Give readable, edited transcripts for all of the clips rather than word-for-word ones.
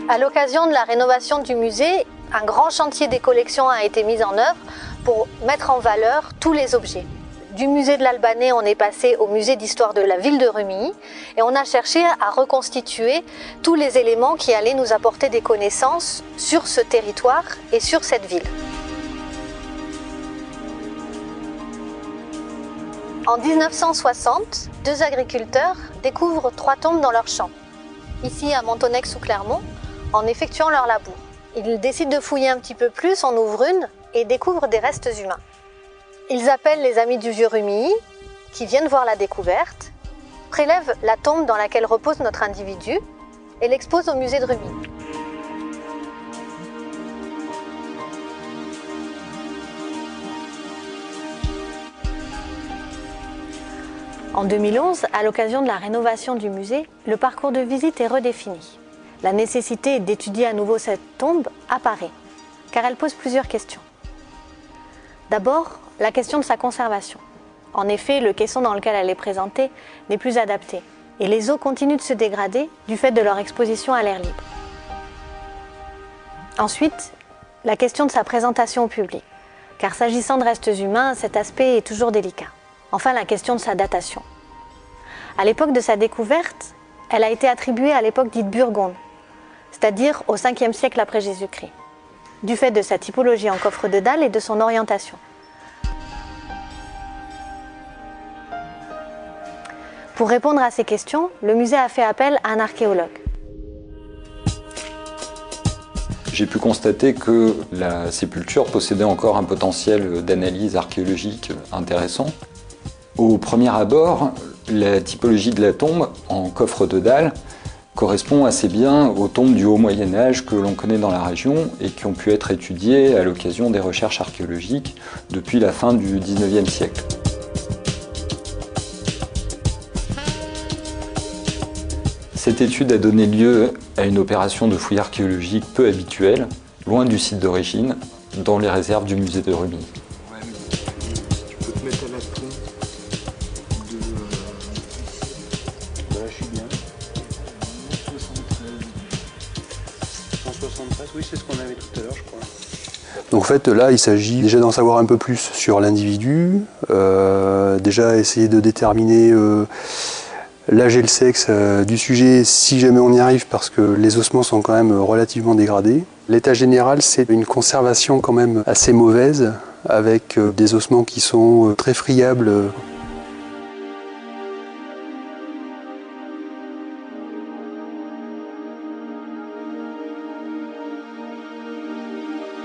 À l'occasion de la rénovation du musée, un grand chantier des collections a été mis en œuvre pour mettre en valeur tous les objets. Du musée de l'Albanais, on est passé au musée d'histoire de la ville de Rumilly et on a cherché à reconstituer tous les éléments qui allaient nous apporter des connaissances sur ce territoire et sur cette ville. En 1960, deux agriculteurs découvrent 3 tombes dans leur champ, ici à Montonex-sous-Clermont, en effectuant leur labour. Ils décident de fouiller un petit peu plus, en ouvrent une et découvrent des restes humains. Ils appellent les amis du vieux Rumilly, qui viennent voir la découverte, prélèvent la tombe dans laquelle repose notre individu et l'exposent au musée de Rumilly. En 2011, à l'occasion de la rénovation du musée, le parcours de visite est redéfini. La nécessité d'étudier à nouveau cette tombe apparaît, car elle pose plusieurs questions. D'abord, la question de sa conservation. En effet, le caisson dans lequel elle est présentée n'est plus adapté, et les os continuent de se dégrader du fait de leur exposition à l'air libre. Ensuite, la question de sa présentation au public, car s'agissant de restes humains, cet aspect est toujours délicat. Enfin, la question de sa datation. À l'époque de sa découverte, elle a été attribuée à l'époque dite burgonde, c'est-à-dire au 5e siècle après Jésus-Christ, du fait de sa typologie en coffre de dalle et de son orientation. Pour répondre à ces questions, le musée a fait appel à un archéologue. J'ai pu constater que la sépulture possédait encore un potentiel d'analyse archéologique intéressant. Au premier abord, la typologie de la tombe en coffre de dalle correspond assez bien aux tombes du Haut Moyen-Âge que l'on connaît dans la région et qui ont pu être étudiées à l'occasion des recherches archéologiques depuis la fin du XIXe siècle. Cette étude a donné lieu à une opération de fouille archéologique peu habituelle, loin du site d'origine, dans les réserves du musée de Rumilly. Tu peux te mettre à la tombe de... Là, je suis bien. 173, oui, c'est ce qu'on avait tout à l'heure, je crois. Donc en fait, là, il s'agit déjà d'en savoir un peu plus sur l'individu, déjà essayer de déterminer l'âge et le sexe du sujet, si jamais on y arrive, parce que les ossements sont quand même relativement dégradés. L'état général, c'est une conservation quand même assez mauvaise, avec des ossements qui sont très friables.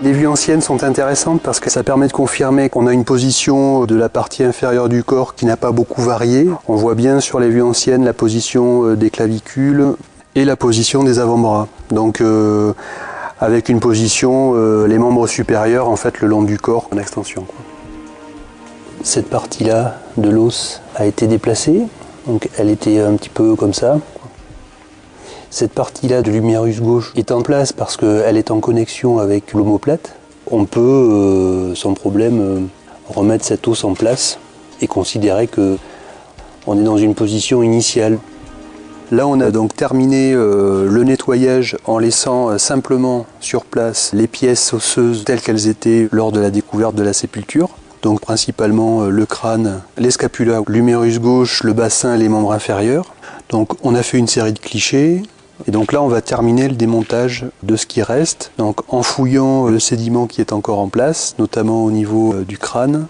Les vues anciennes sont intéressantes parce que ça permet de confirmer qu'on a une position de la partie inférieure du corps qui n'a pas beaucoup varié. On voit bien sur les vues anciennes la position des clavicules et la position des avant-bras. Donc avec une position, les membres supérieurs en fait le long du corps en extension. Cette partie-là de l'os a été déplacée, donc elle était un petit peu comme ça. Cette partie-là de l'humérus gauche est en place parce qu'elle est en connexion avec l'omoplate. On peut, sans problème, remettre cet os en place et considérer qu'on est dans une position initiale. Là, on a donc terminé le nettoyage en laissant simplement sur place les pièces osseuses telles qu'elles étaient lors de la découverte de la sépulture. Donc principalement le crâne, les scapulas, l'humérus gauche, le bassin et les membres inférieurs. Donc on a fait une série de clichés. Et donc là, on va terminer le démontage de ce qui reste, donc en fouillant le sédiment qui est encore en place, notamment au niveau du crâne.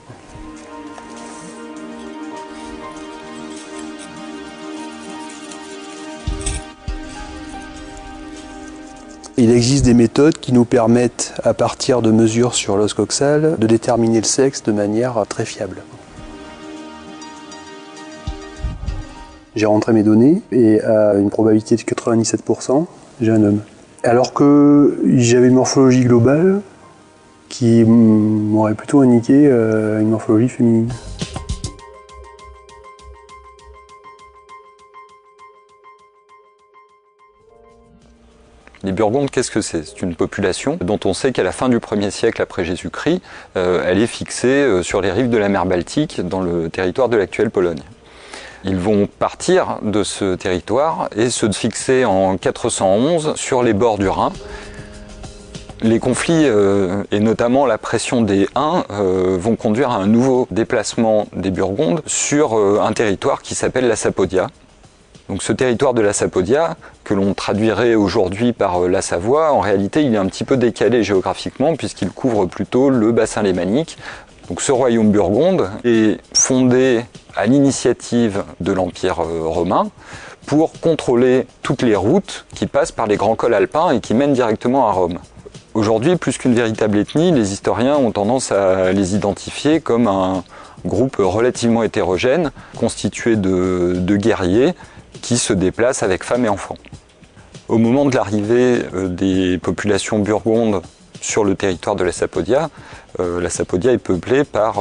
Il existe des méthodes qui nous permettent, à partir de mesures sur l'os coxal, de déterminer le sexe de manière très fiable. J'ai rentré mes données et à une probabilité de 97%, j'ai un homme. Alors que j'avais une morphologie globale qui m'aurait plutôt indiqué une morphologie féminine. Les Burgondes, qu'est-ce que c'est? C'est une population dont on sait qu'à la fin du 1er siècle après Jésus-Christ, elle est fixée sur les rives de la mer Baltique, dans le territoire de l'actuelle Pologne. Ils vont partir de ce territoire et se fixer en 411 sur les bords du Rhin. Les conflits, et notamment la pression des Huns, vont conduire à un nouveau déplacement des Burgondes sur un territoire qui s'appelle la Sapodia. Donc ce territoire de la Sapodia, que l'on traduirait aujourd'hui par la Savoie, en réalité il est un petit peu décalé géographiquement puisqu'il couvre plutôt le bassin lémanique. Donc ce royaume burgonde est fondé à l'initiative de l'Empire romain pour contrôler toutes les routes qui passent par les grands cols alpins et qui mènent directement à Rome. Aujourd'hui, plus qu'une véritable ethnie, les historiens ont tendance à les identifier comme un groupe relativement hétérogène, constitué de guerriers qui se déplacent avec femmes et enfants. Au moment de l'arrivée des populations burgondes sur le territoire de la Sapodia est peuplée par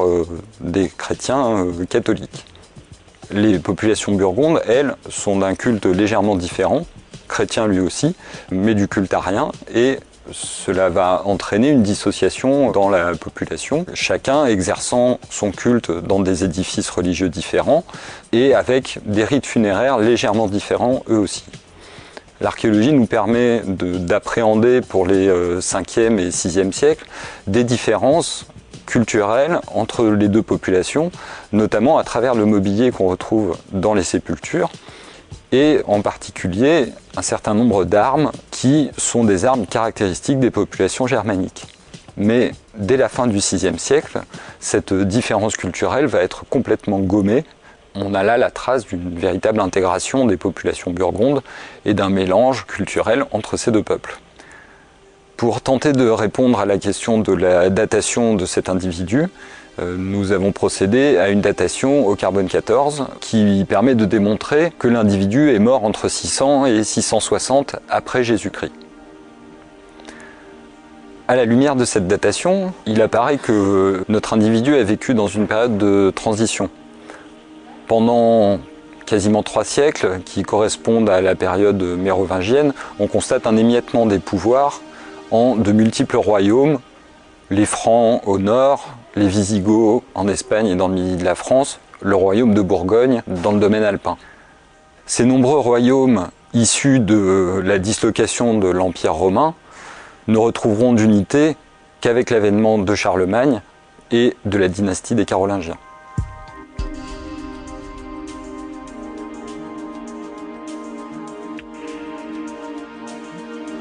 des chrétiens catholiques. Les populations burgondes, elles, sont d'un culte légèrement différent, chrétien lui aussi, mais du culte arien, et cela va entraîner une dissociation dans la population, chacun exerçant son culte dans des édifices religieux différents et avec des rites funéraires légèrement différents eux aussi. L'archéologie nous permet d'appréhender pour les 5e et 6e siècles des différences culturelles entre les deux populations, notamment à travers le mobilier qu'on retrouve dans les sépultures, et en particulier un certain nombre d'armes qui sont des armes caractéristiques des populations germaniques. Mais dès la fin du VIe siècle, cette différence culturelle va être complètement gommée. On a là la trace d'une véritable intégration des populations burgondes et d'un mélange culturel entre ces deux peuples. Pour tenter de répondre à la question de la datation de cet individu, nous avons procédé à une datation au carbone 14 qui permet de démontrer que l'individu est mort entre 600 et 660 après Jésus-Christ. À la lumière de cette datation, il apparaît que notre individu a vécu dans une période de transition. Pendant quasiment 3 siècles, qui correspondent à la période mérovingienne, on constate un émiettement des pouvoirs en de multiples royaumes, les Francs au nord, les Visigoths en Espagne et dans le midi de la France, le royaume de Bourgogne dans le domaine alpin. Ces nombreux royaumes issus de la dislocation de l'Empire romain ne retrouveront d'unité qu'avec l'avènement de Charlemagne et de la dynastie des Carolingiens.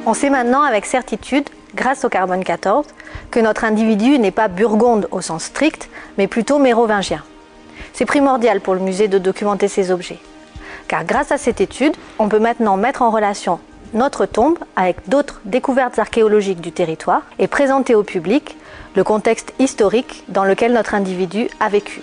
On sait maintenant avec certitude, grâce au carbone 14, que notre individu n'est pas burgonde au sens strict, mais plutôt mérovingien. C'est primordial pour le musée de documenter ces objets, car grâce à cette étude, on peut maintenant mettre en relation notre tombe avec d'autres découvertes archéologiques du territoire et présenter au public le contexte historique dans lequel notre individu a vécu.